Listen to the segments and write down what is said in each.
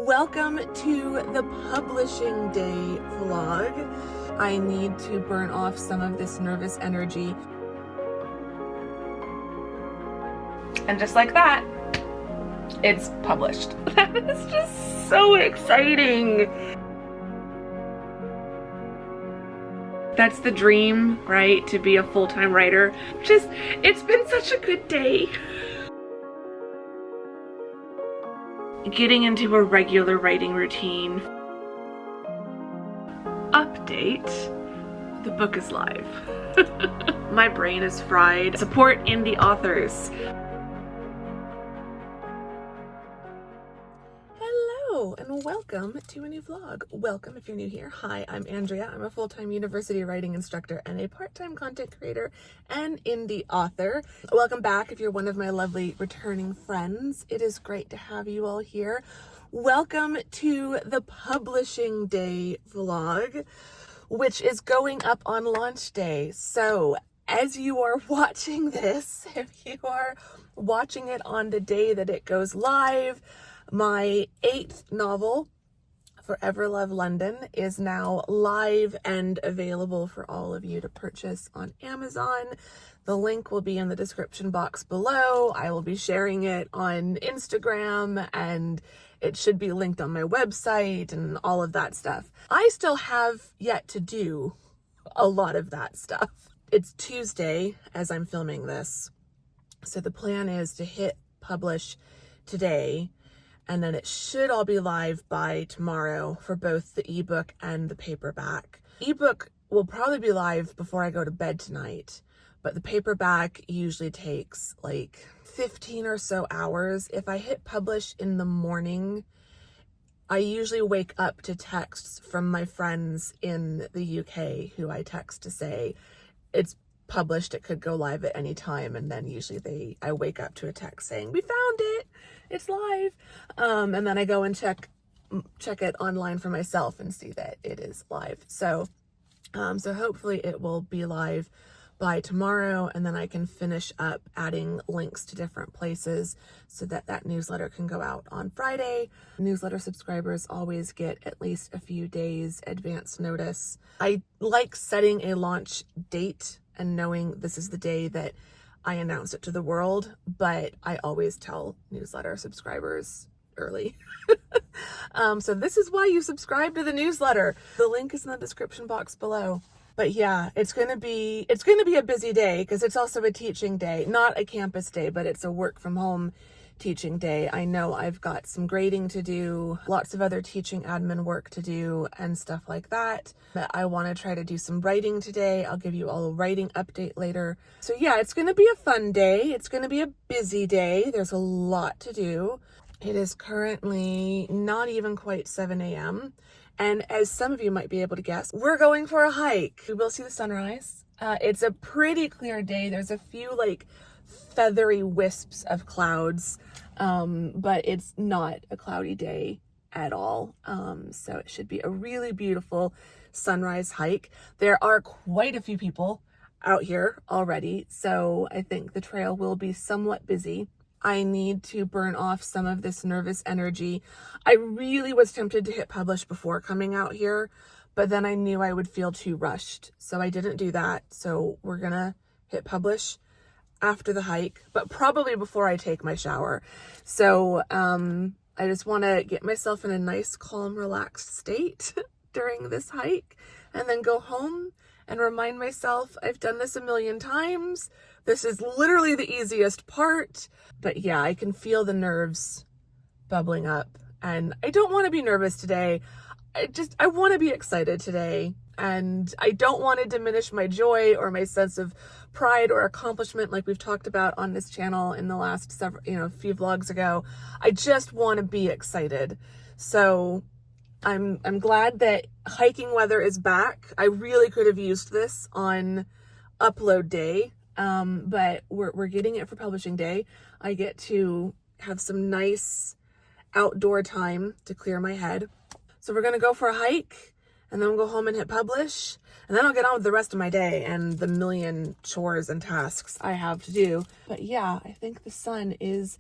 Welcome to the publishing day vlog. I need to burn off some of this nervous energy. And just like that, it's published. That is just so exciting. That's the dream, right? To be a full-time writer. It's been such a good day. Getting into a regular writing routine. Update, the book is live. My brain is fried. Support indie authors. Hello and welcome to a new vlog. Welcome if you're new here. Hi, I'm Andrea. I'm a full-time university writing instructor and a part-time content creator and indie author. Welcome back if you're one of my lovely returning friends. It is great to have you all here. Welcome to the publishing day vlog, which is going up on launch day. So as you are watching this, if you are watching it on the day that it goes live, my 8th novel, Forever Love London, is now live and available for all of you to purchase on Amazon. The link will be in the description box below. I will be sharing it on Instagram and it should be linked on my website and all of that stuff. I still have yet to do a lot of that stuff. It's Tuesday as I'm filming this. So the plan is to hit publish today, and then it should all be live by tomorrow for both the ebook and the paperback. Ebook will probably be live before I go to bed tonight, but the paperback usually takes like 15 or so hours. If I hit publish in the morning, I usually wake up to texts from my friends in the UK who I text to say it's published, it could go live at any time, and then usually I wake up to a text saying we found it, it's live, and then I go and check it online for myself and see that it is live. So hopefully it will be live by tomorrow, and then I can finish up adding links to different places so that newsletter can go out on Friday. Newsletter subscribers always get at least a few days advance notice. I like setting a launch date and knowing this is the day that I announce it to the world, but I always tell newsletter subscribers early. So this is why you subscribe to the newsletter. The link is in the description box below. But yeah, it's gonna be a busy day because it's also a teaching day, not a campus day, but it's a work from home teaching day. I know I've got some grading to do, lots of other teaching admin work to do and stuff like that. But I want to try to do some writing today. I'll give you all a writing update later. So yeah, it's going to be a fun day. It's going to be a busy day. There's a lot to do. It is currently not even quite 7 a.m. And as some of you might be able to guess, we're going for a hike. We will see the sunrise. It's a pretty clear day. There's a few like feathery wisps of clouds, but it's not a cloudy day at all. So it should be a really beautiful sunrise hike. There are quite a few people out here already, so I think the trail will be somewhat busy. I need to burn off some of this nervous energy. I really was tempted to hit publish before coming out here, but then I knew I would feel too rushed, so I didn't do that. So we're gonna hit publish after the hike, but probably before I take my shower. So I just want to get myself in a nice, calm, relaxed state during this hike, and then go home and remind myself I've done this a million times. This is literally the easiest part. But yeah, I can feel the nerves bubbling up, and I don't want to be nervous today. I want to be excited today, and I don't want to diminish my joy or my sense of pride or accomplishment like we've talked about on this channel in the last few vlogs ago. I just want to be excited. So I'm glad that hiking weather is back. I really could have used this on upload day, but we're getting it for publishing day. I get to have some nice outdoor time to clear my head. So we're gonna go for a hike, and then we'll go home and hit publish, and then I'll get on with the rest of my day and the million chores and tasks I have to do. But yeah, I think the sun is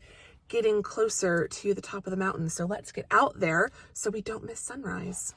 getting closer to the top of the mountain. So let's get out there so we don't miss sunrise.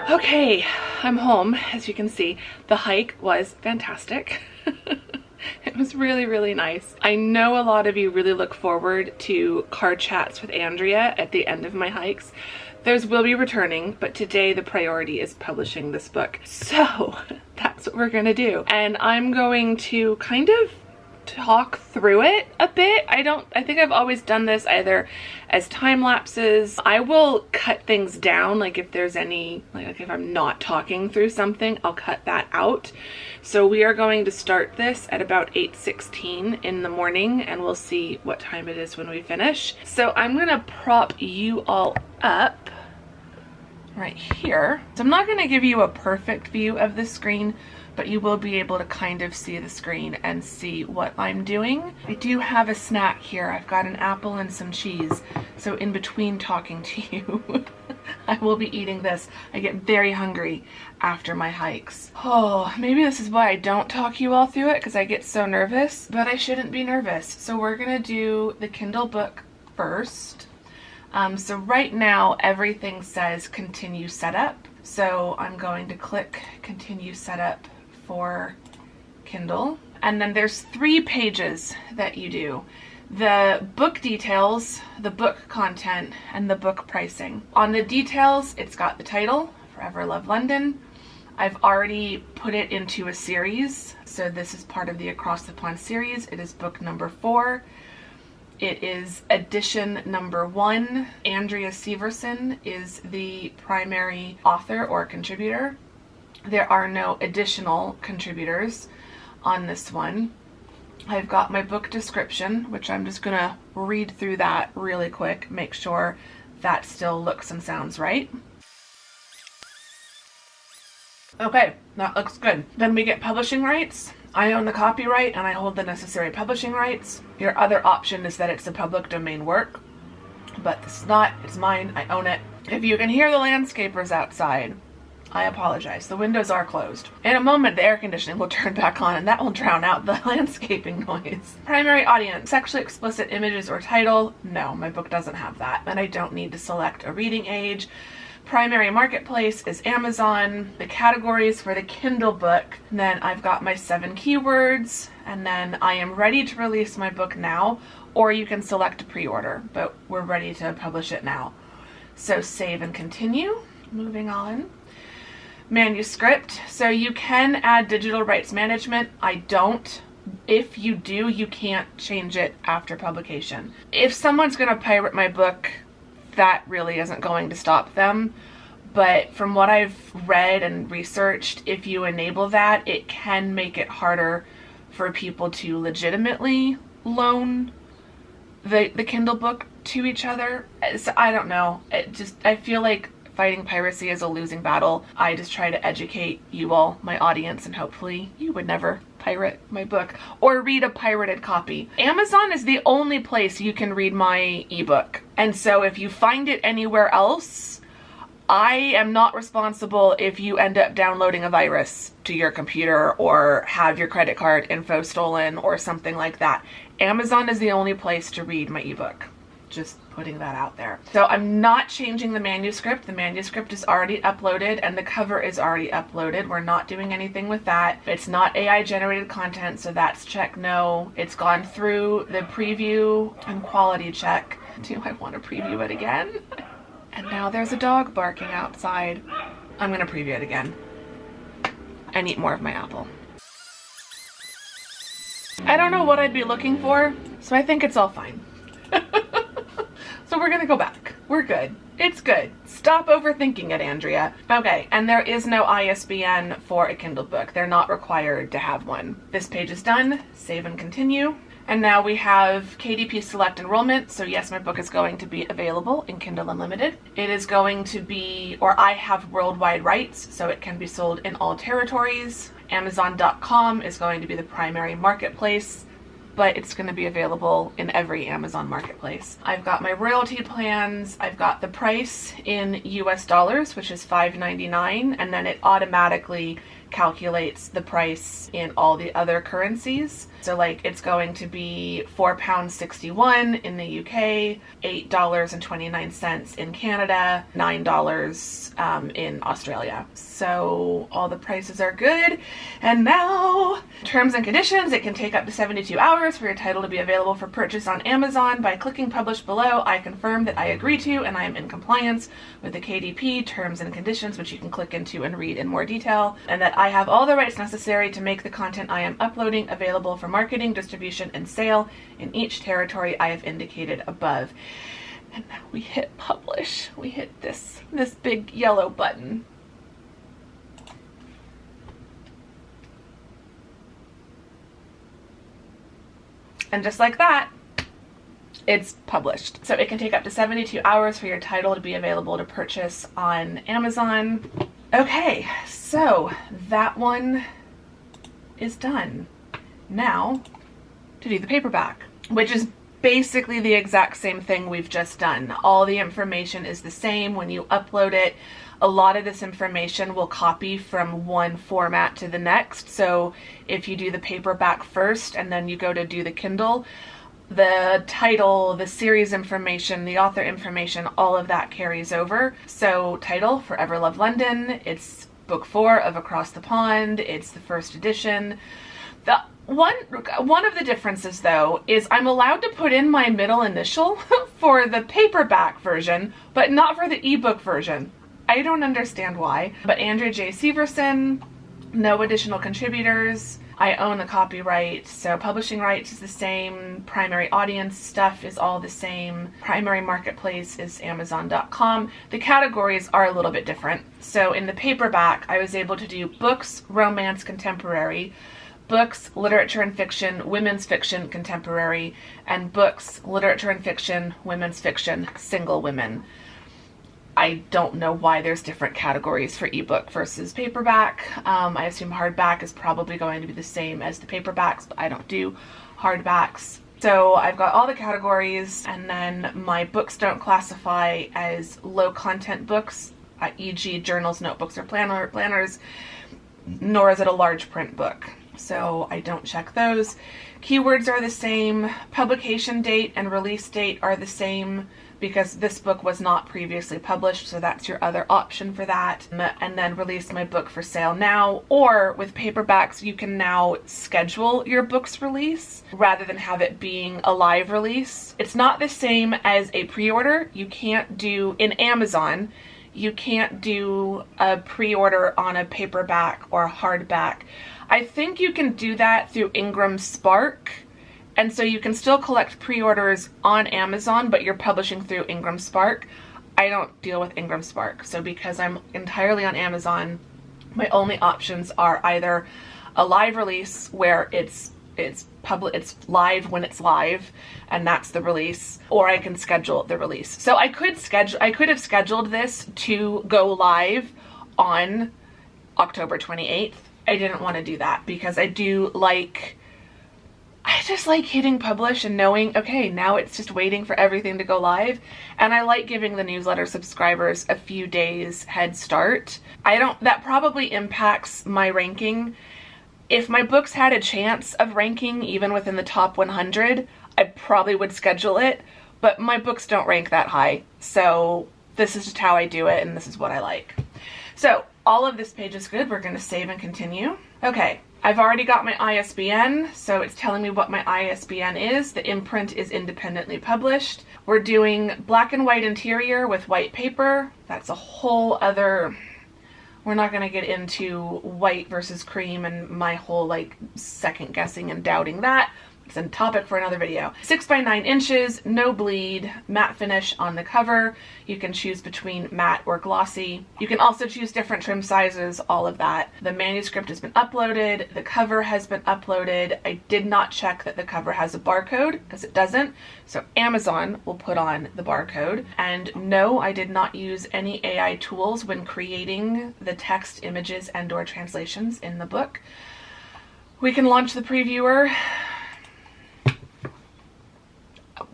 Okay, I'm home. As you can see, the hike was fantastic. It was really, really nice. I know a lot of you really look forward to card chats with Andrea at the end of my hikes. Those will be returning, but today the priority is publishing this book. So that's what we're gonna do. And I'm going to kind of talk through it a bit. I think I've always done this either as time lapses. I will cut things down, like if there's any, like if I'm not talking through something, I'll cut that out. So we are going to start this at about 8:16 in the morning, and we'll see what time it is when we finish. So I'm gonna prop you all up right here. So I'm not gonna give you a perfect view of the screen, but you will be able to kind of see the screen and see what I'm doing. I do have a snack here. I've got an apple and some cheese. So in between talking to you, I will be eating this. I get very hungry after my hikes. Oh, maybe this is why I don't talk you all through it, because I get so nervous, but I shouldn't be nervous. So we're gonna do the Kindle book first. So right now everything says continue setup. So I'm going to click continue setup for Kindle. And then there's 3 pages that you do. The book details, the book content, and the book pricing. On the details, it's got the title, Forever Love London. I've already put it into a series. So this is part of the Across the Pond series. It is book number 4. It is edition number 1. Andrea Severson is the primary author or contributor. There are no additional contributors on this one. I've got my book description, which I'm just gonna read through that really quick, make sure that still looks and sounds right. Okay, that looks good. Then we get publishing rights. I own the copyright and I hold the necessary publishing rights. Your other option is that it's a public domain work, but this is not. It's mine. I own it. If you can hear the landscapers outside, I apologize. The windows are closed. In a moment, the air conditioning will turn back on and that will drown out the landscaping noise. Primary audience, sexually explicit images or title. No, my book doesn't have that. And I don't need to select a reading age. Primary marketplace is Amazon. The categories for the Kindle book. And then I've got my 7 keywords. And then I am ready to release my book now. Or you can select a pre-order. But we're ready to publish it now. So save and continue. Moving on. Manuscript. So you can add digital rights management. I don't. If you do, you can't change it after publication. If someone's going to pirate my book, that really isn't going to stop them. But from what I've read and researched, if you enable that, it can make it harder for people to legitimately loan the Kindle book to each other. So I don't know. I feel like fighting piracy is a losing battle. I just try to educate you all, my audience, and hopefully you would never pirate my book or read a pirated copy. Amazon is the only place you can read my ebook. And so if you find it anywhere else, I am not responsible if you end up downloading a virus to your computer or have your credit card info stolen or something like that. Amazon is the only place to read my ebook. Just putting that out there. So I'm not changing the manuscript. The manuscript is already uploaded and the cover is already uploaded. We're not doing anything with that. It's not AI generated content, so that's check no. It's gone through the preview and quality check. Do I want to preview it again? And now there's a dog barking outside. I'm gonna preview it again and eat more of my apple. I don't know what I'd be looking for, so I think it's all fine. So we're gonna go back. We're good. It's good. Stop overthinking it, Andrea. Okay, and there is no ISBN for a Kindle book. They're not required to have one. This page is done. Save and continue. And now we have KDP Select Enrollment. So yes, my book is going to be available in Kindle Unlimited. It is going to be, or I have worldwide rights, so it can be sold in all territories. Amazon.com is going to be the primary marketplace, but it's going to be available in every Amazon marketplace. I've got my royalty plans. I've got the price in US dollars, which is $5.99, and then it automatically calculates the price in all the other currencies. So like it's going to be £4.61 in the UK, $8.29 in Canada, $9 in Australia. So all the prices are good. And now, terms and conditions, it can take up to 72 hours for your title to be available for purchase on Amazon. By clicking publish below, I confirm that I agree to and I am in compliance with the KDP terms and conditions, which you can click into and read in more detail, and that I have all the rights necessary to make the content I am uploading available for marketing, distribution, and sale in each territory I have indicated above. And now we hit publish. We hit this big yellow button. And just like that, it's published. So it can take up to 72 hours for your title to be available to purchase on Amazon. Okay, so that one is done. Now, to do the paperback, which is basically the exact same thing we've just done. All the information is the same. When you upload it, a lot of this information will copy from one format to the next. So if you do the paperback first and then you go to do the Kindle, the title, the series information, the author information, all of that carries over. So title, Forever Love London, it's book 4 of Across the Pond, it's the first edition. The one of the differences though is I'm allowed to put in my middle initial for the paperback version, but not for the ebook version. I don't understand why. But Andrea J. Severson, no additional contributors. I own the copyright, so publishing rights is the same. Primary audience stuff is all the same. Primary marketplace is Amazon.com. The categories are a little bit different. So in the paperback, I was able to do books, romance, contemporary, books, literature and fiction, women's fiction, contemporary, and books, literature and fiction, women's fiction, single women. I don't know why there's different categories for ebook versus paperback. I assume hardback is probably going to be the same as the paperbacks, but I don't do hardbacks. So I've got all the categories, and then my books don't classify as low content books, e.g. journals, notebooks, or planners, nor is it a large print book. So I don't check those. Keywords are the same. Publication date and release date are the same because this book was not previously published, so that's your other option for that. And then release my book for sale now, or with paperbacks, you can now schedule your book's release rather than have it being a live release. It's not the same as a pre-order. You can't do, in Amazon, you can't do a pre-order on a paperback or a hardback. I think you can do that through Ingram Spark, and so you can still collect pre-orders on Amazon, but you're publishing through Ingram Spark. I don't deal with Ingram Spark, so because I'm entirely on Amazon, my only options are either a live release where it's live when it's live, and that's the release, or I can schedule the release. So I could have scheduled this to go live on October 28th. I didn't want to do that because I just like hitting publish and knowing, okay, now it's just waiting for everything to go live. And I like giving the newsletter subscribers a few days head start. That probably impacts my ranking. If my books had a chance of ranking even within the top 100, I probably would schedule it, but my books don't rank that high. So this is just how I do it, and this is what I like. So all of this page is good. We're going to save and continue. Okay, I've already got my ISBN, so it's telling me what my ISBN is. The imprint is independently published. We're doing black and white interior with white paper. That's a whole other... We're not going to get into white versus cream and my whole second guessing and doubting that. It's a topic for another video. 6 by 9 inches, no bleed, matte finish on the cover. You can choose between matte or glossy. You can also choose different trim sizes, all of that. The manuscript has been uploaded. The cover has been uploaded. I did not check that the cover has a barcode because it doesn't. So Amazon will put on the barcode. And no, I did not use any AI tools when creating the text, images, and/or translations in the book. We can launch the previewer,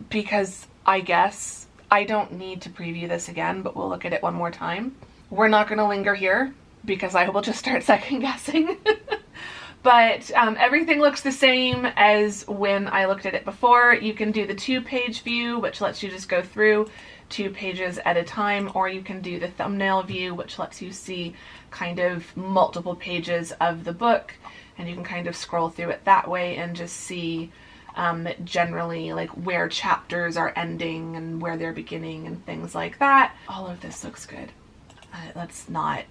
because I guess I don't need to preview this again, but we'll look at it one more time. We're not going to linger here because I will just start second guessing. But everything looks the same as when I looked at it before. You can do the 2-page view, which lets you just go through 2 pages at a time, or you can do the thumbnail view, which lets you see kind of multiple pages of the book, and you can kind of scroll through it that way and just see generally where chapters are ending and where they're beginning and things like that. All of this looks good. Let's not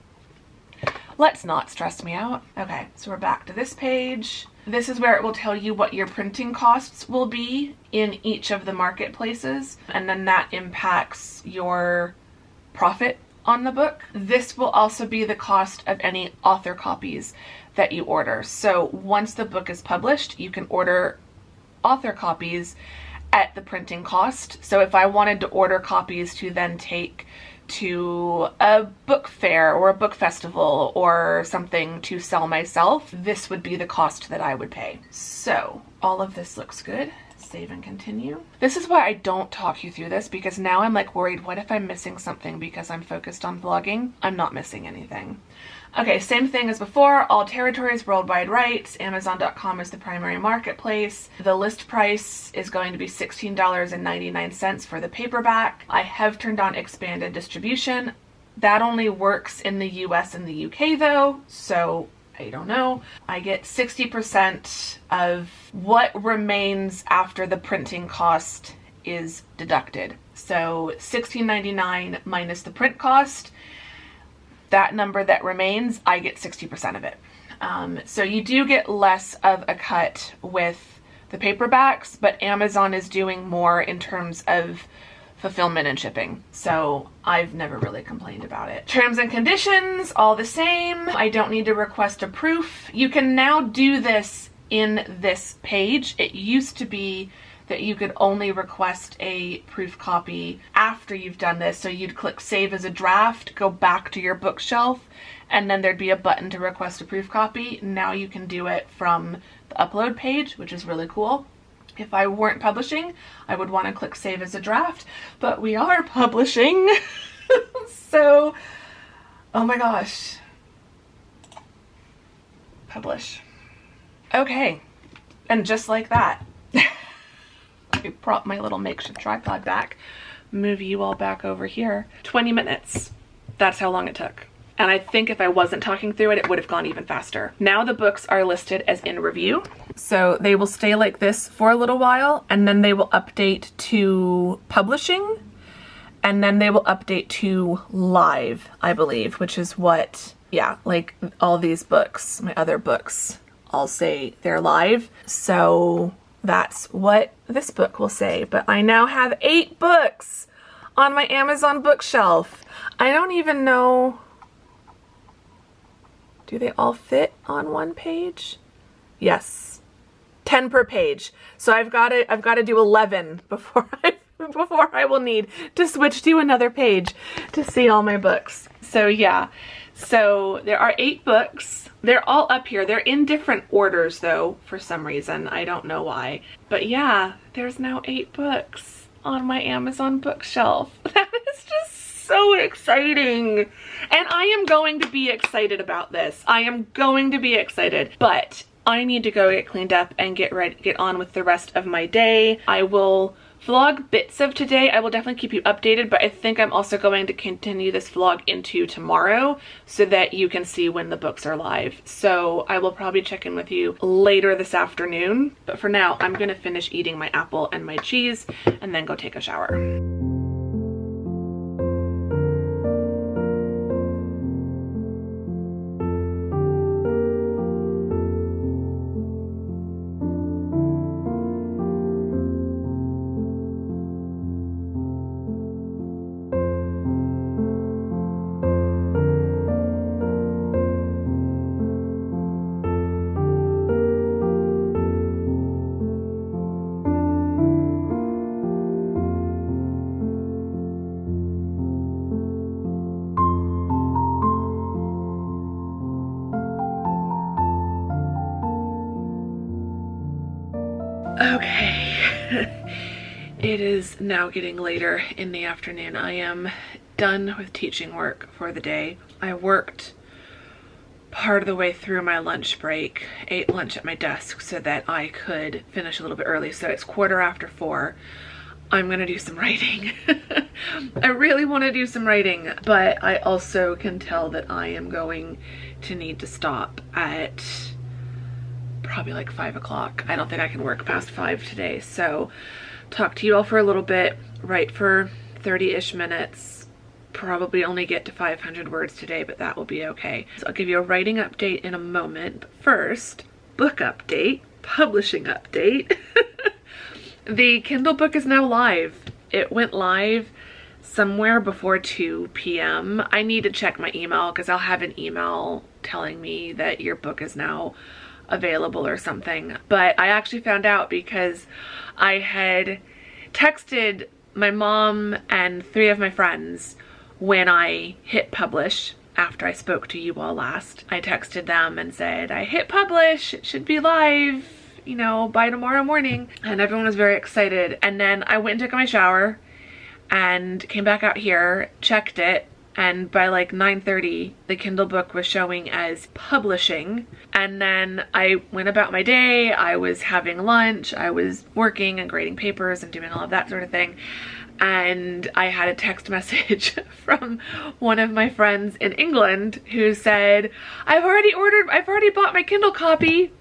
stress me out. Okay, so we're back to this page. This is where it will tell you what your printing costs will be in each of the marketplaces, and then that impacts your profit on the book. This will also be the cost of any author copies that you order. So once the book is published, you can order author copies at the printing cost. So if I wanted to order copies to then take to a book fair or a book festival or something to sell myself, this would be the cost that I would pay. So all of this looks good. Save and continue. This is why I don't talk you through this, because now I'm worried, what if I'm missing something because I'm focused on vlogging? I'm not missing anything. Okay, same thing as before, all territories, worldwide rights. Amazon.com is the primary marketplace. The list price is going to be $16.99 for the paperback. I have turned on expanded distribution. That only works in the US and the UK though, so I don't know. I get 60% of what remains after the printing cost is deducted. So $16.99 minus the print cost, that number that remains, I get 60% of it. So you do get less of a cut with the paperbacks, but Amazon is doing more in terms of fulfillment and shipping. So I've never really complained about it. Terms and conditions, all the same. I don't need to request a proof. You can now do this in this page. It used to be that you could only request a proof copy after you've done this. So you'd click save as a draft, go back to your bookshelf, and then there'd be a button to request a proof copy. Now you can do it from the upload page, which is really cool. If I weren't publishing, I would want to click save as a draft, but we are publishing. So, oh my gosh. Publish. Okay. And just like that, I brought my little makeshift tripod back, move you all back over here. 20 minutes. That's how long it took. And I think if I wasn't talking through it, it would have gone even faster. Now the books are listed as in review. So they will stay like this for a little while, and then they will update to publishing, and then they will update to live, I believe, which is what, yeah, like all these books, my other books, all say they're live. So that's what this book will say. But I now have 8 books on my Amazon bookshelf. I don't even know, do they all fit on one page? Yes, 10 per page. So I've got to do 11 before I will need to switch to another page to see all my books. So yeah, so there are 8 books. They're all up here. They're in different orders though, for some reason. I don't know why. But yeah, there's now 8 books on my Amazon bookshelf. That is just so exciting. And I am going to be excited about this. I am going to be excited, but I need to go get cleaned up and get on with the rest of my day. I will vlog bits of today. I will definitely keep you updated, but I think I'm also going to continue this vlog into tomorrow so that you can see when the books are live. So I will probably check in with you later this afternoon. But for now, I'm gonna finish eating my apple and my cheese and then go take a shower. Okay, it is now getting later in the afternoon. I am done with teaching work for the day. I worked part of the way through my lunch break, ate lunch at my desk so that I could finish a little bit early. So it's 4:15. I'm gonna do some writing. I really want to do some writing, but I also can tell that I am going to need to stop at probably like 5 o'clock. I don't think I can work past 5 today. So talk to you all for a little bit, write for 30-ish minutes, probably only get to 500 words today, but that will be okay. So I'll give you a writing update in a moment. But first, book update, publishing update. The Kindle book is now live. It went live somewhere before 2 p.m. I need to check my email because I'll have an email telling me that your book is now available or something. But I actually found out because I had texted my mom and 3 of my friends when I hit publish after I spoke to you all last. I texted them and said, I hit publish, it should be live, you know, by tomorrow morning. And everyone was very excited. And then I went and took my shower and came back out here, checked it, and by like 9:30, the Kindle book was showing as publishing. And then I went about my day. I was having lunch. I was working and grading papers and doing all of that sort of thing. And I had a text message from one of my friends in England who said, I've already bought my Kindle copy.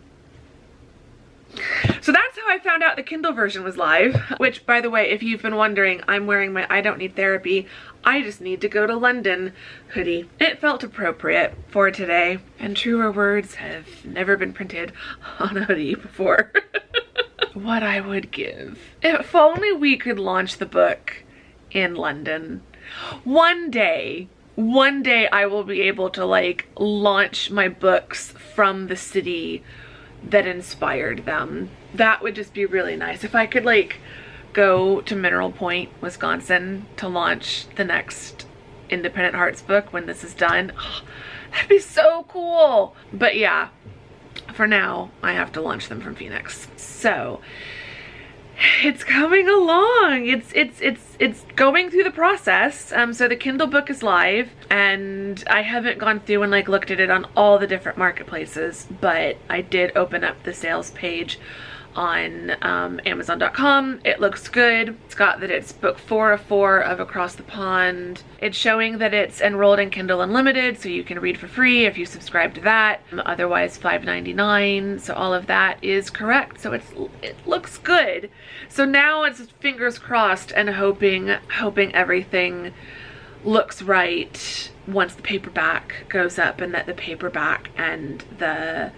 So that's how I found out the Kindle version was live, which, by the way, if you've been wondering, I'm wearing my I don't need therapy, I just need to go to London hoodie. It felt appropriate for today, and truer words have never been printed on a hoodie before. What I would give. If only we could launch the book in London. One day I will be able to like launch my books from the city that inspired them. That would just be really nice. If I could like go to Mineral Point, Wisconsin to launch the next Independent Hearts book when this is done, oh, that'd be so cool. But yeah, for now I have to launch them from Phoenix. So it's coming along. It's going through the process. So the Kindle book is live, and I haven't gone through and like looked at it on all the different marketplaces, but I did open up the sales page on Amazon.com. It looks good. It's got that it's book 4 of 4 of Across the Pond. It's showing that it's enrolled in Kindle Unlimited, so you can read for free if you subscribe to that. Otherwise $5.99. So all of that is correct. So it looks good. So now it's fingers crossed and hoping everything looks right once the paperback goes up, and that the paperback and the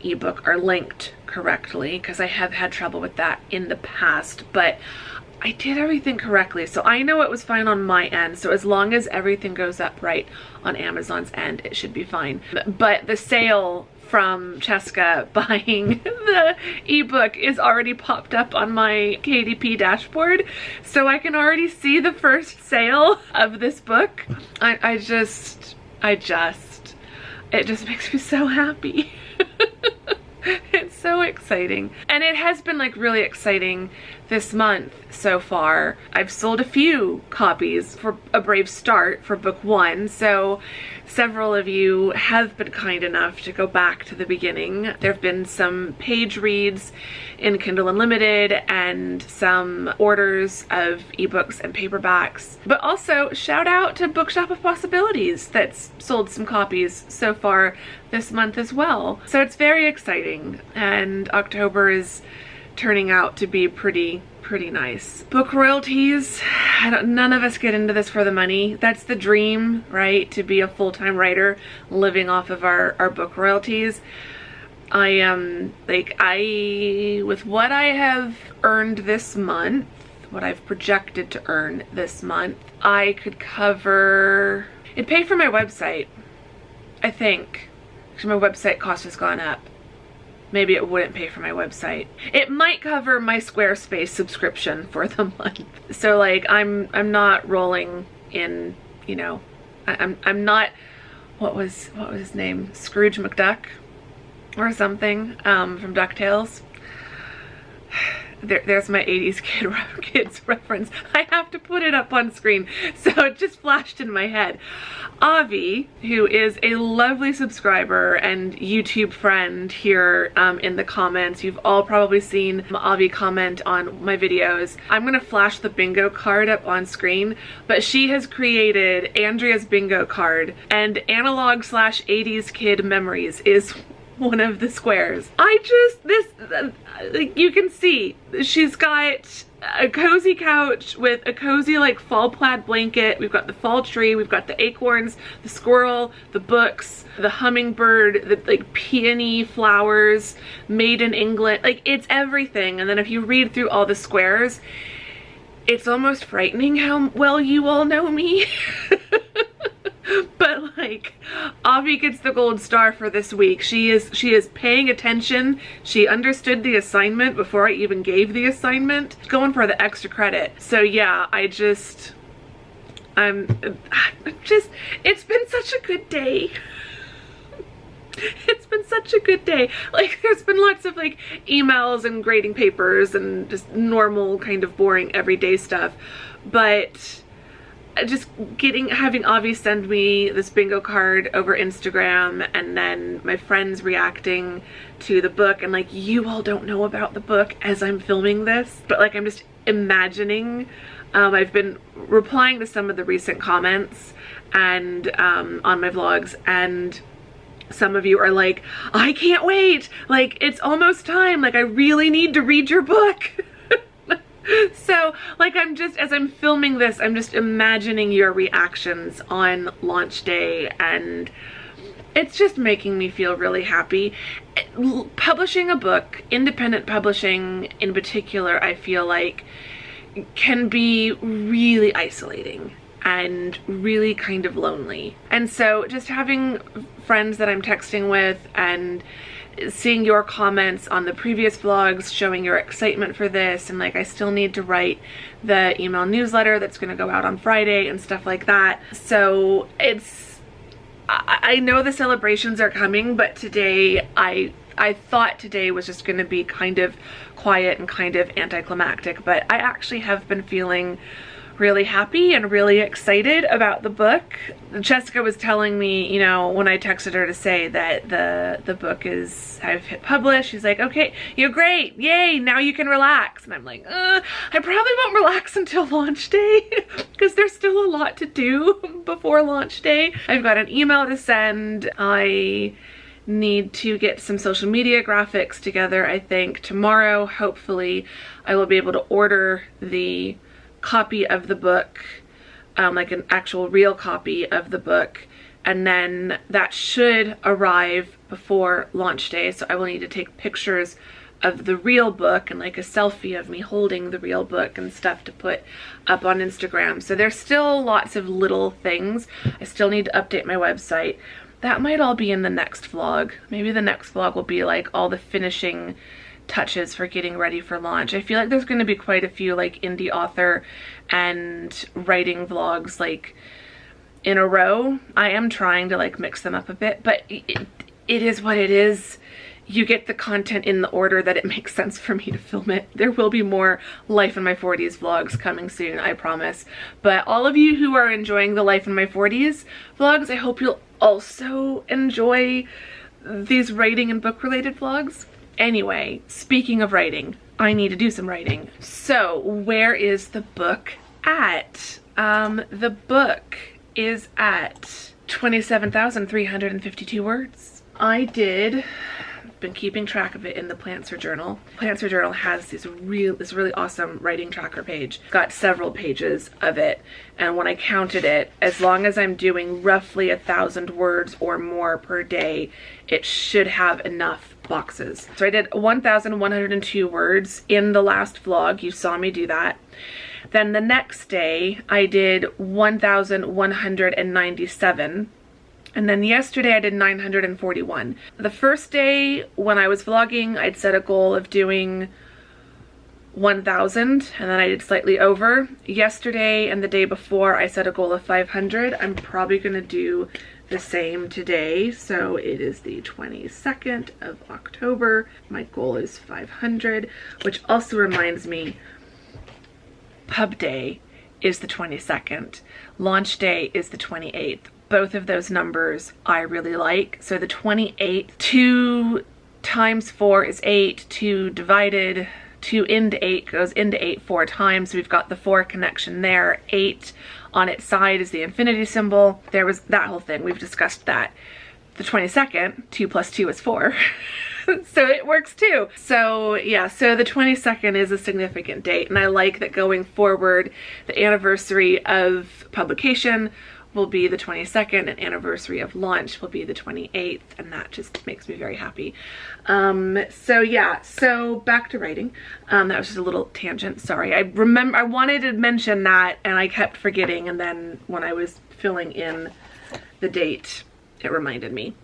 ebook are linked correctly, because I have had trouble with that in the past, but I did everything correctly, so I know it was fine on my end. So as long as everything goes up right on Amazon's end, it should be fine. But the sale from Cheska buying the ebook is already popped up on my KDP dashboard, so I can already see the first sale of this book. It just makes me so happy. It's so exciting. And it has been like really exciting this month so far. I've sold a few copies for A Brave Start for book 1, so several of you have been kind enough to go back to the beginning. There have been some page reads in Kindle Unlimited and some orders of ebooks and paperbacks. But also shout out to Bookshop of Possibilities that's sold some copies so far this month as well. So it's very exciting, and October is turning out to be pretty nice. Book royalties, none of us get into this for the money. That's the dream, right? To be a full-time writer living off of our book royalties. With what I have earned this month, what I've projected to earn this month, I could cover, it'd pay for my website, I think. Actually, my website cost has gone up. Maybe it wouldn't pay for my website. It might cover my Squarespace subscription for the month. So like I'm not rolling in, you know, I'm not, what was his name? Scrooge McDuck or something from DuckTales. There's my 80s kids reference. I have to put it up on screen, so it just flashed in my head. Avi, who is a lovely subscriber and YouTube friend here in the comments, you've all probably seen Avi comment on my videos. I'm gonna flash the bingo card up on screen, but she has created Andrea's bingo card, and analog/80s kid memories is one of the squares. You can see she's got a cozy couch with a cozy like fall plaid blanket. We've got the fall tree, we've got the acorns, the squirrel, the books, the hummingbird, the like peony flowers made in England. Like, it's everything. And then if you read through all the squares, it's almost frightening how well you all know me. But like, Avi gets the gold star for this week. She is paying attention. She understood the assignment before I even gave the assignment. Going for the extra credit. So yeah, it's been such a good day. It's been such a good day. Like, there's been lots of like emails and grading papers and just normal kind of boring everyday stuff, but just having Avi send me this bingo card over Instagram, and then my friends reacting to the book, and like, you all don't know about the book as I'm filming this, but like, I'm just imagining. I've been replying to some of the recent comments and on my vlogs, and some of you are like, I can't wait, like it's almost time, like I really need to read your book. So like, as I'm filming this, I'm just imagining your reactions on launch day, and it's just making me feel really happy. Publishing a book, independent publishing in particular, I feel like can be really isolating and really kind of lonely. And so just having friends that I'm texting with and seeing your comments on the previous vlogs, showing your excitement for this, and like I still need to write the email newsletter that's going to go out on Friday and stuff like that. So I know the celebrations are coming, but today I thought today was just going to be kind of quiet and kind of anticlimactic, but I actually have been feeling really happy and really excited about the book. Jessica was telling me, you know, when I texted her to say that the book I've hit publish, she's like, okay, you're great, yay, now you can relax. And I'm like, I probably won't relax until launch day because there's still a lot to do before launch day. I've got an email to send. I need to get some social media graphics together. I think tomorrow, hopefully, I will be able to order the copy of the book, like an actual real copy of the book, and then that should arrive before launch day. So I will need to take pictures of the real book and like a selfie of me holding the real book and stuff to put up on Instagram. So there's still lots of little things. I still need to update my website. That might all be in the next vlog. Maybe the next vlog will be like all the finishing touches for getting ready for launch. I feel like there's going to be quite a few like indie author and writing vlogs like in a row. I am trying to like mix them up a bit, but it is what it is. You get the content in the order that it makes sense for me to film it. There will be more Life in My 40s vlogs coming soon, I promise. But all of you who are enjoying the Life in My 40s vlogs, I hope you'll also enjoy these writing and book related vlogs. Anyway, speaking of writing, I need to do some writing. So where is the book at? The book is at 27,352 words. I've been keeping track of it in the Plantser Journal. Plantser Journal has this really awesome writing tracker page. Got several pages of it, and when I counted it, as long as I'm doing roughly 1,000 words or more per day, it should have enough boxes. So I did 1,102 words in the last vlog. You saw me do that. Then the next day I did 1,197. And then yesterday I did 941. The first day when I was vlogging, I'd set a goal of doing 1,000, and then I did slightly over. Yesterday and the day before I set a goal of 500. I'm probably gonna do the same today. So it is the 22nd of October. My goal is 500, which also reminds me, pub day is the 22nd. Launch day is the 28th. Both of those numbers I really like. So the 28th, 2 times 4 is 8, 2 divided 2 into 8 goes into 8 4 times. So we've got the 4 connection there. 8 on its side is the infinity symbol. There was that whole thing. We've discussed that. The 22nd, 2 plus 2 is 4. So it works too. So yeah, so the 22nd is a significant date, and I like that going forward, the anniversary of publication will be the 22nd and anniversary of launch will be the 28th, and that just makes me very happy. So yeah, so back to writing. That was just a little tangent, sorry. I wanted to mention that and I kept forgetting, and then when I was filling in the date, it reminded me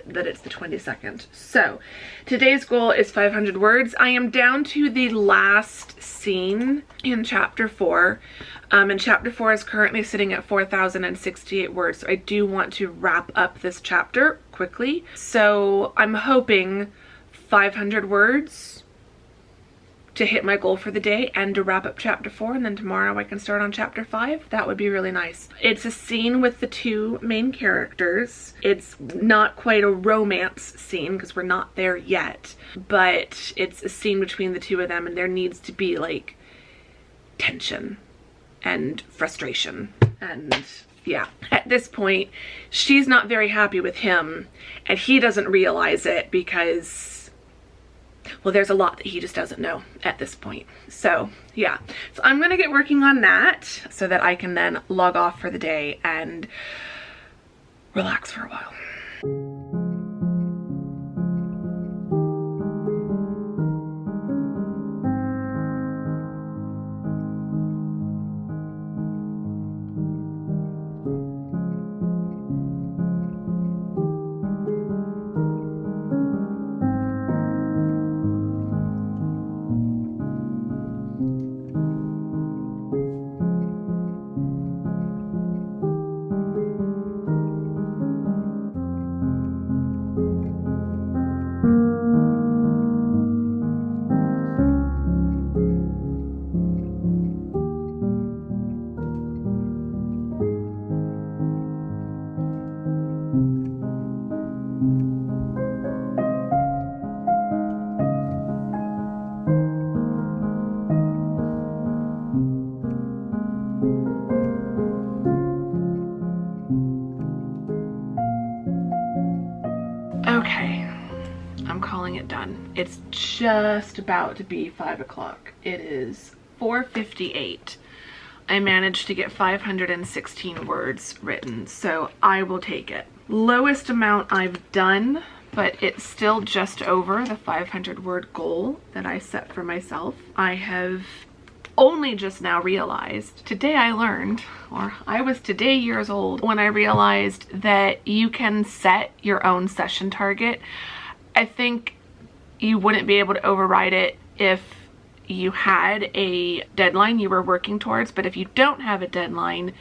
that it's the 22nd. So today's goal is 500 words. I am down to the last scene in chapter 4. And chapter 4 is currently sitting at 4,068 words. So I do want to wrap up this chapter quickly. So I'm hoping 500 words to hit my goal for the day and to wrap up chapter 4, and then tomorrow I can start on chapter 5. That would be really nice. It's a scene with the 2 main characters. It's not quite a romance scene because we're not there yet, but it's a scene between the 2 of them, and there needs to be like tension and frustration. And yeah, at this point she's not very happy with him, and he doesn't realize it because, well, there's a lot that he just doesn't know at this point. So yeah, so I'm gonna get working on that so that I can then log off for the day and relax for a while. it done. It's just about to be 5 o'clock. It is 4:58. I managed to get 516 words written, so I will take it. Lowest amount I've done, but it's still just over the 500 word goal that I set for myself. I have only just now realized, today I learned, or I was today years old when I realized that you can set your own session target. I think you wouldn't be able to override it if you had a deadline you were working towards, but if you don't have a deadline,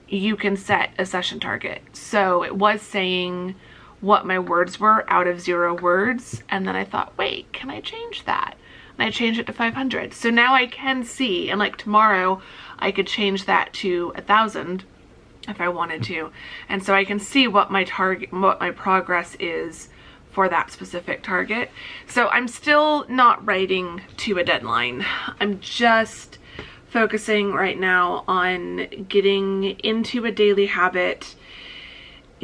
you can set a session target. So it was saying what my words were out of 0 words, and then I thought, wait, can I change that? And I changed it to 500. So now I can see, and like tomorrow I could change that to 1,000 if I wanted to. And so I can see what my target, what my progress is for that specific target. So I'm still not writing to a deadline. I'm just focusing right now on getting into a daily habit,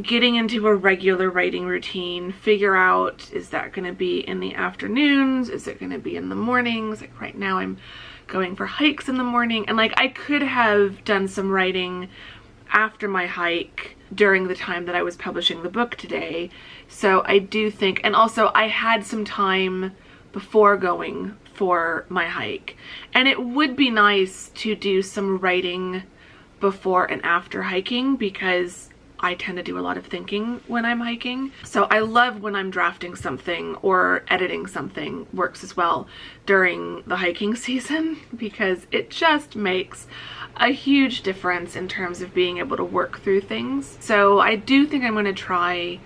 getting into a regular writing routine, figure out, is that going to be in the afternoons? Is it going to be in the mornings? Like right now I'm going for hikes in the morning, and like I could have done some writing after my hike during the time that I was publishing the book today. So I do think, and also I had some time before going for my hike, and it would be nice to do some writing before and after hiking, because I tend to do a lot of thinking when I'm hiking. So I love when I'm drafting something or editing something, works as well during the hiking season, because it just makes a huge difference in terms of being able to work through things. So I do think I'm going to try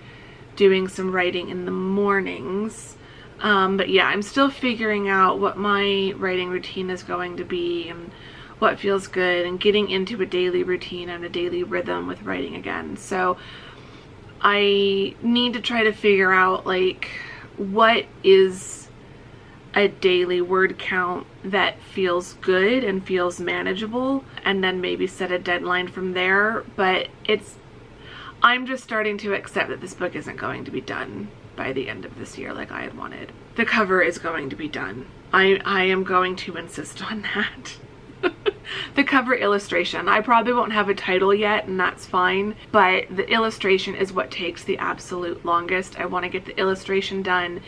doing some writing in the mornings. But yeah, I'm still figuring out what my writing routine is going to be and what feels good, and getting into a daily routine and a daily rhythm with writing again. So I need to try to figure out like what is a daily word count that feels good and feels manageable, and then maybe set a deadline from there. But I'm just starting to accept that this book isn't going to be done by the end of this year like I had wanted. The cover is going to be done. I am going to insist on that. The cover illustration, I probably won't have a title yet, and that's fine, but the illustration is what takes the absolute longest. I want to get the illustration done,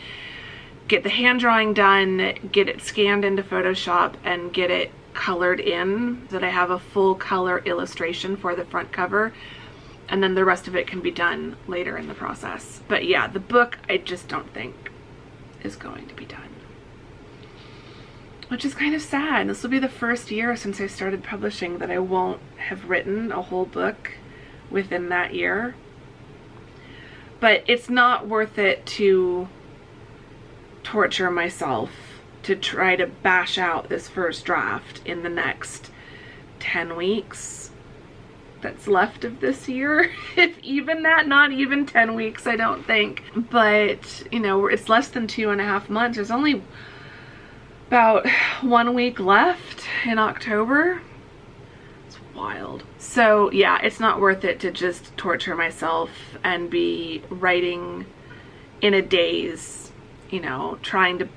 get the hand drawing done, get it scanned into Photoshop, and get it colored in so that I have a full color illustration for the front cover, and then the rest of it can be done later in the process. But yeah, the book I just don't think is going to be done, which is kind of sad. This will be the first year since I started publishing that I won't have written a whole book within that year. But it's not worth it to torture myself to try to bash out this first draft in the next 10 weeks that's left of this year. If even that, not even 10 weeks, I don't think. But, you know, it's less than 2.5 months. There's only about 1 week left in October. It's wild. So yeah, it's not worth it to just torture myself and be writing in a daze, you know, trying to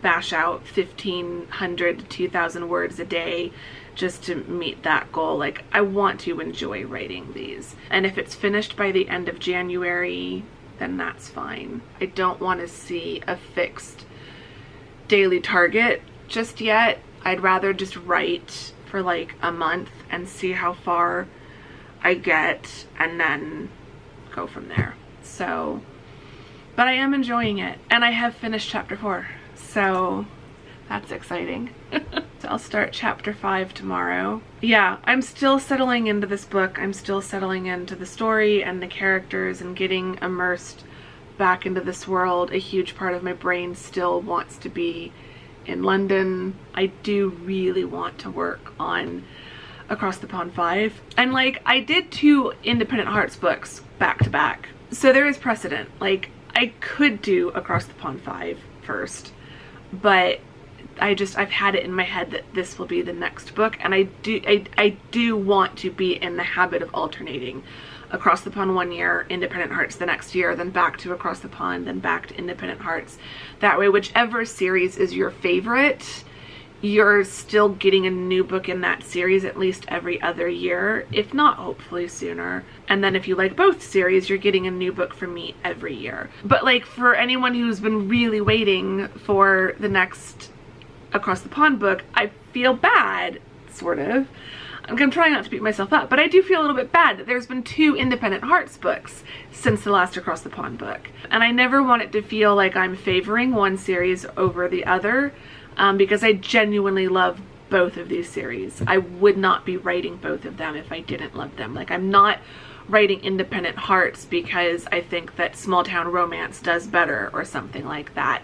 bash out 1,500 to 2,000 words a day just to meet that goal. Like, I want to enjoy writing these, and if it's finished by the end of January, then that's fine. I don't want to see a fixed daily target just yet. I'd rather just write for like a month and see how far I get, and then go from there. So, but I am enjoying it, and I have finished chapter 4, so that's exciting. So I'll start chapter 5 tomorrow. Yeah, I'm still settling into this book. I'm still settling into the story and the characters and getting immersed back into this world. A huge part of my brain still wants to be in London. I do really want to work on Across the Pond 5. And like, I did 2 Independent Hearts books back to back, so there is precedent. Like, I could do Across the Pond 5 first, but I've had it in my head that this will be the next book, and I do want to be in the habit of alternating Across the Pond one year, Independent Hearts the next year, then back to Across the Pond, then back to Independent Hearts. That way, whichever series is your favorite, you're still getting a new book in that series at least every other year, if not hopefully sooner. And then if you like both series, you're getting a new book from me every year. But like for anyone who's been really waiting for the next Across the Pond book, I feel bad, sort of. I'm trying not to beat myself up, but I do feel a little bit bad that there's been 2 Independent Hearts books since the last Across the Pond book. And I never want it to feel like I'm favoring one series over the other, because I genuinely love both of these series. I would not be writing both of them if I didn't love them. Like, I'm not writing Independent Hearts because I think that Small Town Romance does better or something like that.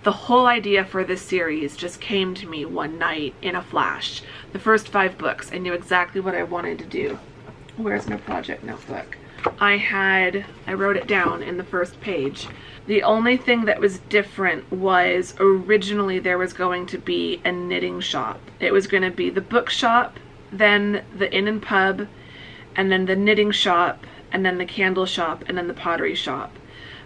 The whole idea for this series just came to me one night in a flash. The first 5 books, I knew exactly what I wanted to do. Where's my project notebook? I wrote it down in the first page. The only thing that was different was originally there was going to be a knitting shop. It was going to be the book shop, then the inn and pub, and then the knitting shop, and then the candle shop, and then the pottery shop.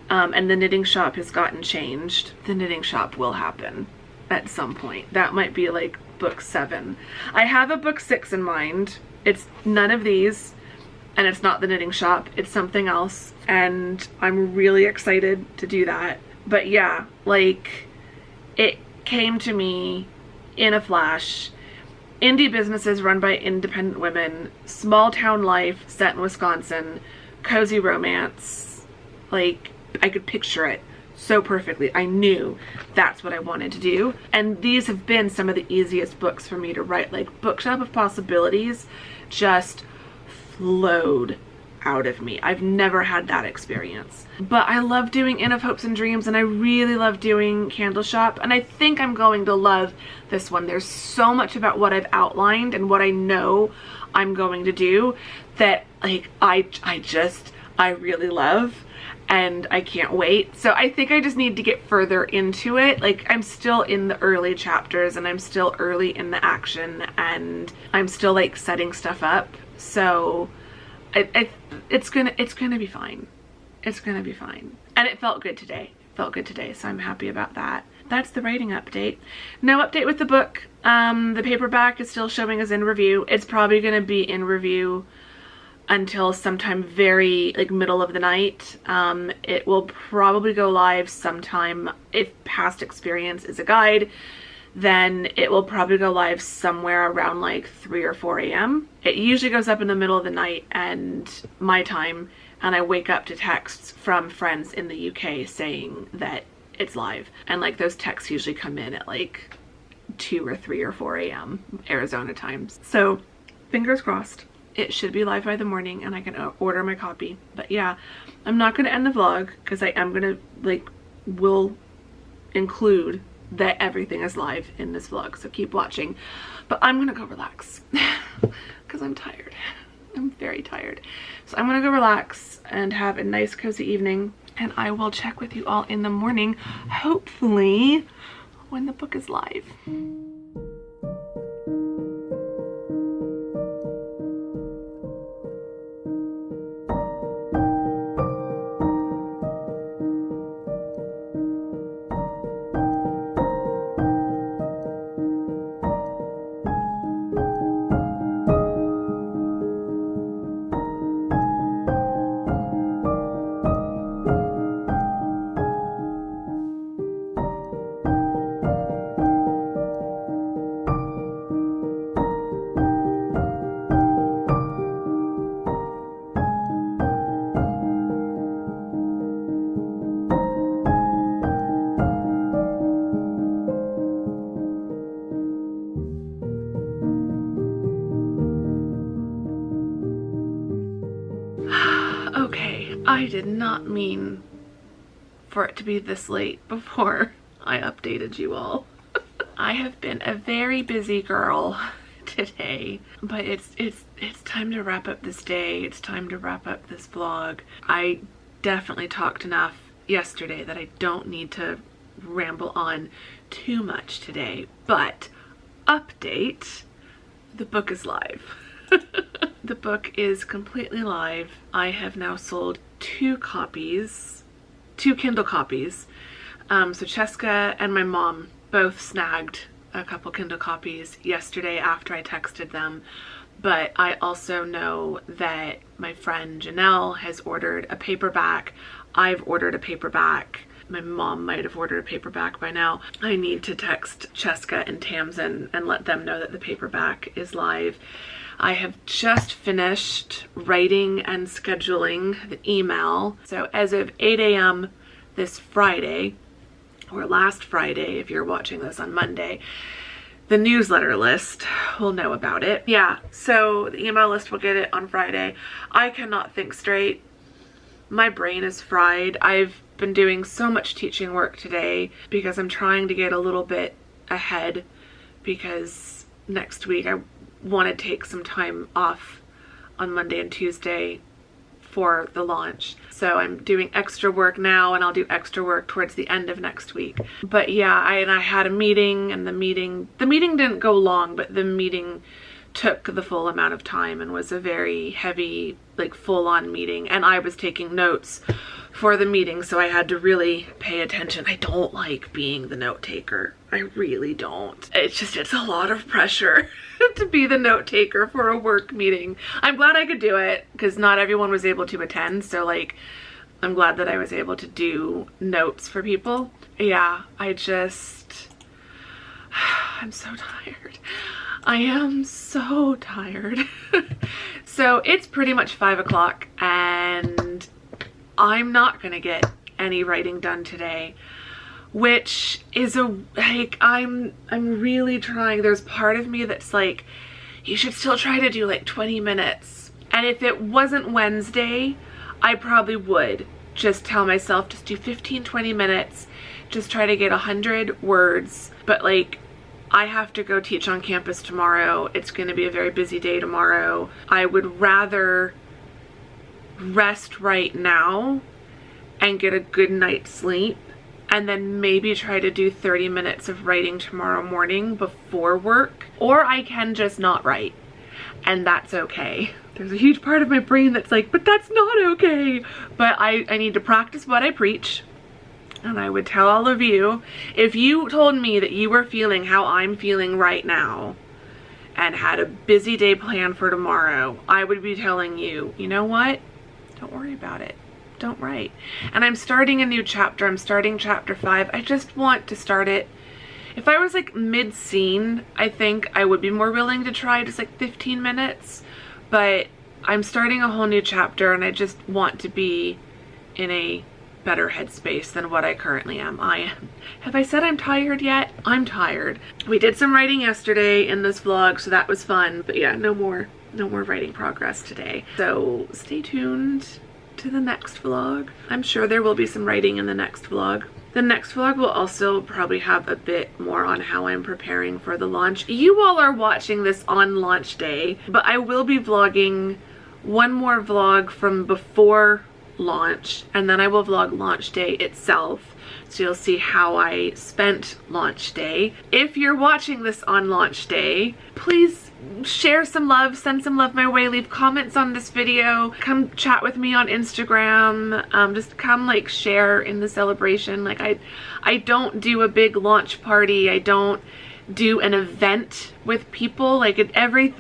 And the knitting shop has gotten changed. The knitting shop will happen at some point. That might be like book 7. I have a book 6 in mind. It's none of these, and it's not the knitting shop. It's something else, and I'm really excited to do that. But yeah, like, it came to me in a flash. Indie businesses run by independent women, small town life set in Wisconsin, cozy romance. Like, I could picture it so perfectly. I knew that's what I wanted to do. And these have been some of the easiest books for me to write. Like, Bookshop of Possibilities just flowed out of me. I've never had that experience. But I love doing Inn of Hopes and Dreams, and I really love doing Candle Shop, and I think I'm going to love this one. There's so much about what I've outlined and what I know I'm going to do that, like, I really love, and I can't wait. So I think I just need to get further into it. Like, I'm still in the early chapters, and I'm still early in the action, and I'm still like setting stuff up. So it's gonna be fine. It's gonna be fine. And it felt good today. So I'm happy about that. That's the writing update. No update with the book. The paperback is still showing as in review. It's probably gonna be in review until sometime very like middle of the night. It will probably go live sometime. If past experience is a guide, then it will probably go live somewhere around like 3 or 4 a.m. It usually goes up in the middle of the night and my time, and I wake up to texts from friends in the UK saying that it's live. And like those texts usually come in at like 2 or 3 or 4 a.m. Arizona times. So fingers crossed. It should be live by the morning and I can order my copy. But yeah, I'm not going to end the vlog because I am going to will include that everything is live in this vlog. So keep watching. But I'm going to go relax because I'm tired. I'm very tired. So I'm going to go relax and have a nice cozy evening. And I will check with you all in the morning, hopefully when the book is live. I did not mean for it to be this late before I updated you all. I have been a very busy girl today, but it's time to wrap up this day. It's time to wrap up this vlog. I definitely talked enough yesterday that I don't need to ramble on too much today, but update, the book is live. The book is completely live. I have now sold 2 copies, 2 Kindle copies. So Cheska and my mom both snagged a couple Kindle copies yesterday after I texted them. But I also know that my friend Janelle has ordered a paperback. I've ordered a paperback. My mom might have ordered a paperback by now. I need to text Cheska and Tamsin and let them know that the paperback is live. I have just finished writing and scheduling the email. So as of 8 a.m. this Friday, or last Friday if you're watching this on Monday, the newsletter list will know about it. Yeah, so the email list will get it on Friday. I cannot think straight. My brain is fried. I've been doing so much teaching work today because I'm trying to get a little bit ahead, because next week I want to take some time off on Monday and Tuesday for the launch. So I'm doing extra work now, and I'll do extra work towards the end of next week. But yeah, I had a meeting, and the meeting didn't go long, but the meeting took the full amount of time and was a very heavy, like, full-on meeting, and I was taking notes for the meeting, so I had to really pay attention. I don't like being the note taker. I really don't. It's a lot of pressure to be the note taker for a work meeting. I'm glad I could do it because not everyone was able to attend, so like, I'm glad that I was able to do notes for people. Yeah, I'm so tired. I am so tired. So it's pretty much 5 o'clock and I'm not gonna get any writing done today, which is I'm really trying. There's part of me that's like, you should still try to do like 20 minutes. And if it wasn't Wednesday, I probably would just tell myself, just do 15-20 minutes, just try to get 100 words. But like, I have to go teach on campus tomorrow. It's going to be a very busy day tomorrow. I would rather rest right now and get a good night's sleep, and then maybe try to do 30 minutes of writing tomorrow morning before work. Or I can just not write, and that's okay. There's a huge part of my brain that's like, but that's not okay. But I need to practice what I preach. And I would tell all of you, if you told me that you were feeling how I'm feeling right now and had a busy day planned for tomorrow, I would be telling you, you know what? Don't worry about it. Don't write. And I'm starting a new chapter. I'm starting chapter 5. I just want to start it. If I was like mid-scene, I think I would be more willing to try just like 15 minutes. But I'm starting a whole new chapter and I just want to be in a better headspace than what I currently am. Have I said I'm tired yet? I'm tired. We did some writing yesterday in this vlog, so that was fun. But yeah, no more writing progress today. So stay tuned to the next vlog. I'm sure there will be some writing in the next vlog. The next vlog will also probably have a bit more on how I'm preparing for the launch. You all are watching this on launch day, but I will be vlogging one more vlog from before launch, and then I will vlog launch day itself, so you'll see how I spent launch day. If you're watching this on launch day, please share some love, send some love my way, leave comments on this video, come chat with me on Instagram, just come like share in the celebration. Like I don't do a big launch party, I don't do an event with people. Like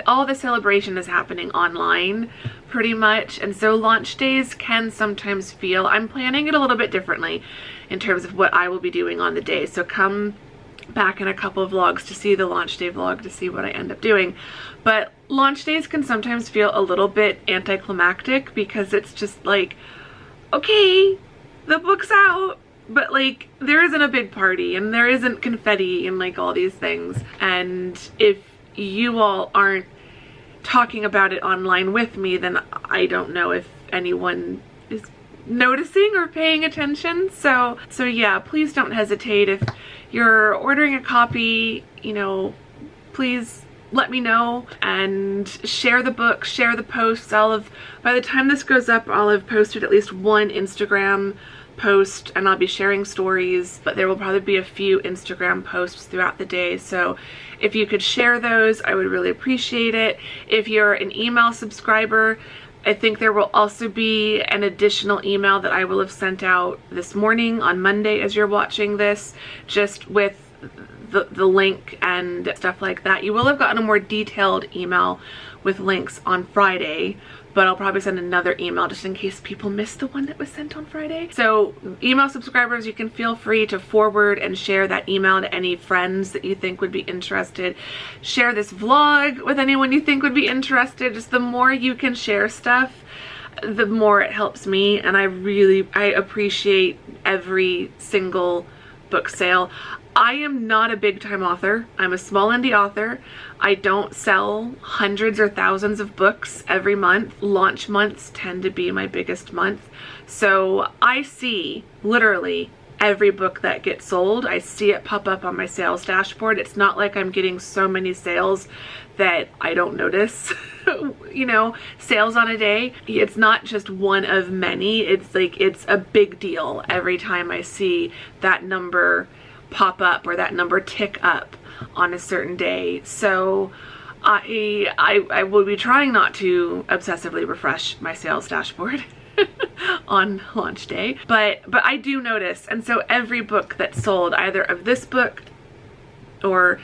all the celebration is happening online pretty much, and so launch days can sometimes feel, I'm planning it a little bit differently in terms of what I will be doing on the day, so come back in a couple of vlogs to see the launch day vlog to see what I end up doing. But launch days can sometimes feel a little bit anticlimactic because it's just like, okay, the book's out, but like there isn't a big party and there isn't confetti and like all these things. And if you all aren't talking about it online with me, then I don't know if anyone is noticing or paying attention. So yeah, please don't hesitate. If you're ordering a copy, you know, please let me know and share the book, share the posts. By the time this goes up, I'll have posted at least one Instagram post and I'll be sharing stories, but there will probably be a few Instagram posts throughout the day. So if you could share those, I would really appreciate it. If you're an email subscriber, I think there will also be an additional email that I will have sent out this morning on Monday as you're watching this, just with the link and stuff like that. You will have gotten a more detailed email with links on Friday, but I'll probably send another email just in case people missed the one that was sent on Friday. So email subscribers, you can feel free to forward and share that email to any friends that you think would be interested. Share this vlog with anyone you think would be interested. Just the more you can share stuff, the more it helps me, and I appreciate every single book sale. I am not a big time author. I'm a small indie author. I don't sell hundreds or thousands of books every month. Launch months tend to be my biggest month. So I see literally every book that gets sold. I see it pop up on my sales dashboard. It's not like I'm getting so many sales that I don't notice, you know, sales on a day. It's not just one of many. It's like, it's a big deal every time I see that number pop up or that number tick up on a certain day. So I will be trying not to obsessively refresh my sales dashboard on launch day, but I do notice. And so every book that's sold, either of this book, or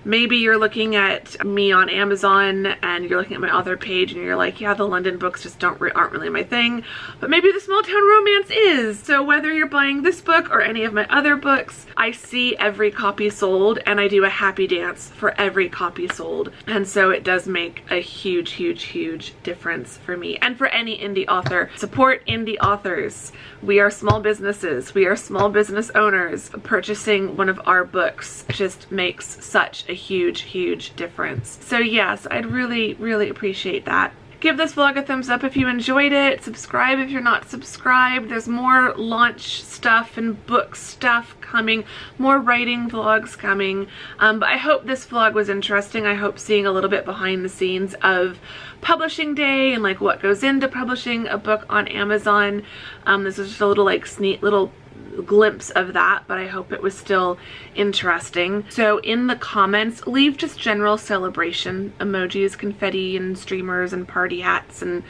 maybe you're looking at me on Amazon and you're looking at my author page and you're like, yeah, the London books just aren't really my thing, but maybe the small town romance is. So whether you're buying this book or any of my other books, I see every copy sold and I do a happy dance for every copy sold. And so it does make a huge, huge, huge difference for me and for any indie author. Support indie authors. We are small businesses. We are small business owners. Purchasing one of our books just makes such a huge, huge difference. So yes, I'd really, really appreciate that. Give this vlog a thumbs up if you enjoyed it. Subscribe if you're not subscribed. There's more launch stuff and book stuff coming, more writing vlogs coming. But I hope this vlog was interesting. I hope seeing a little bit behind the scenes of publishing day and like what goes into publishing a book on Amazon. This is just a little like sneak little glimpse of that, but I hope it was still interesting. So in the comments, leave just general celebration emojis, confetti and streamers and party hats and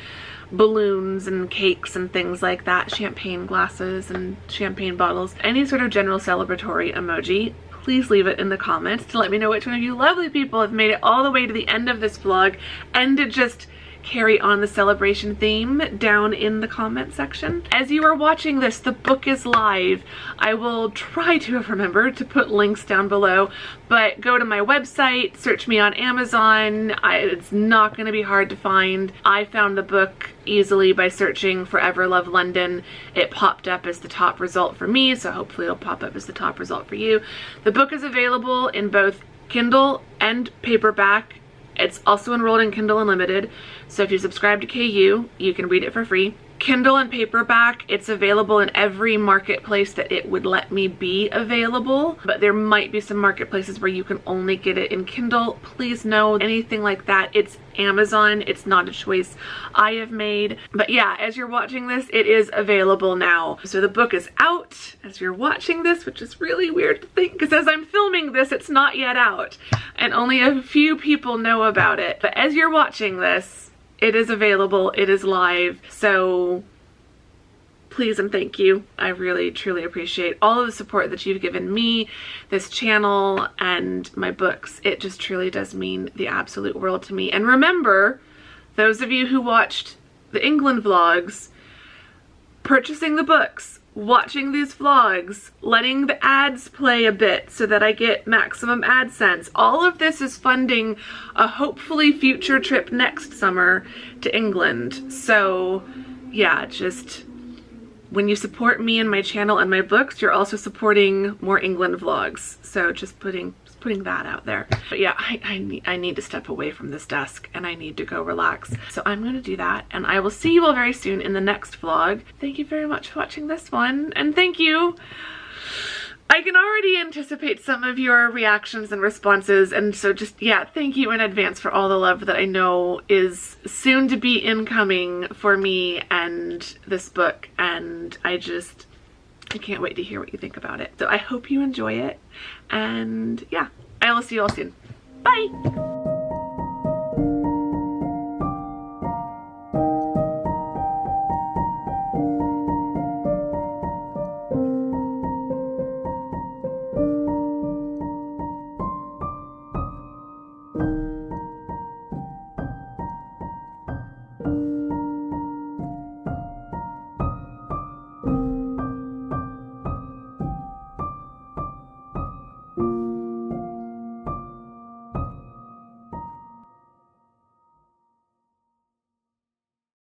balloons and cakes and things like that, champagne glasses and champagne bottles, any sort of general celebratory emoji. Please leave it in the comments to let me know which one of you lovely people have made it all the way to the end of this vlog and to just carry on the celebration theme down in the comment section. As you are watching this, the book is live. I will try to have remembered to put links down below, but go to my website, search me on Amazon. It's not going to be hard to find. I found the book easily by searching Forever Love London. It popped up as the top result for me, so hopefully it'll pop up as the top result for you. The book is available in both Kindle and paperback. It's also enrolled in Kindle Unlimited, so if you subscribe to KU, you can read it for free. Kindle and paperback, it's available in every marketplace that it would let me be available, but there might be some marketplaces where you can only get it in Kindle. Please know anything like that, it's Amazon. It's not a choice I have made. But yeah, as you're watching this, it is available now. So the book is out as you're watching this, which is really weird to think because as I'm filming this, it's not yet out and only a few people know about it. But as you're watching this, it is available, it is live, so please and thank you. I really, truly appreciate all of the support that you've given me, this channel, and my books. It just truly does mean the absolute world to me. And remember, those of you who watched the England vlogs, purchasing the books, watching these vlogs, letting the ads play a bit so that I get maximum AdSense. All of this is funding a hopefully future trip next summer to England. So yeah, just when you support me and my channel and my books, you're also supporting more England vlogs. So just putting that out there. But yeah, I need to step away from this desk and I need to go relax. So I'm going to do that and I will see you all very soon in the next vlog. Thank you very much for watching this one, and thank you. I can already anticipate some of your reactions and responses, and so just, yeah, thank you in advance for all the love that I know is soon to be incoming for me and this book, and I just I can't wait to hear what you think about it. So I hope you enjoy it, and yeah, I will see you all soon. Bye!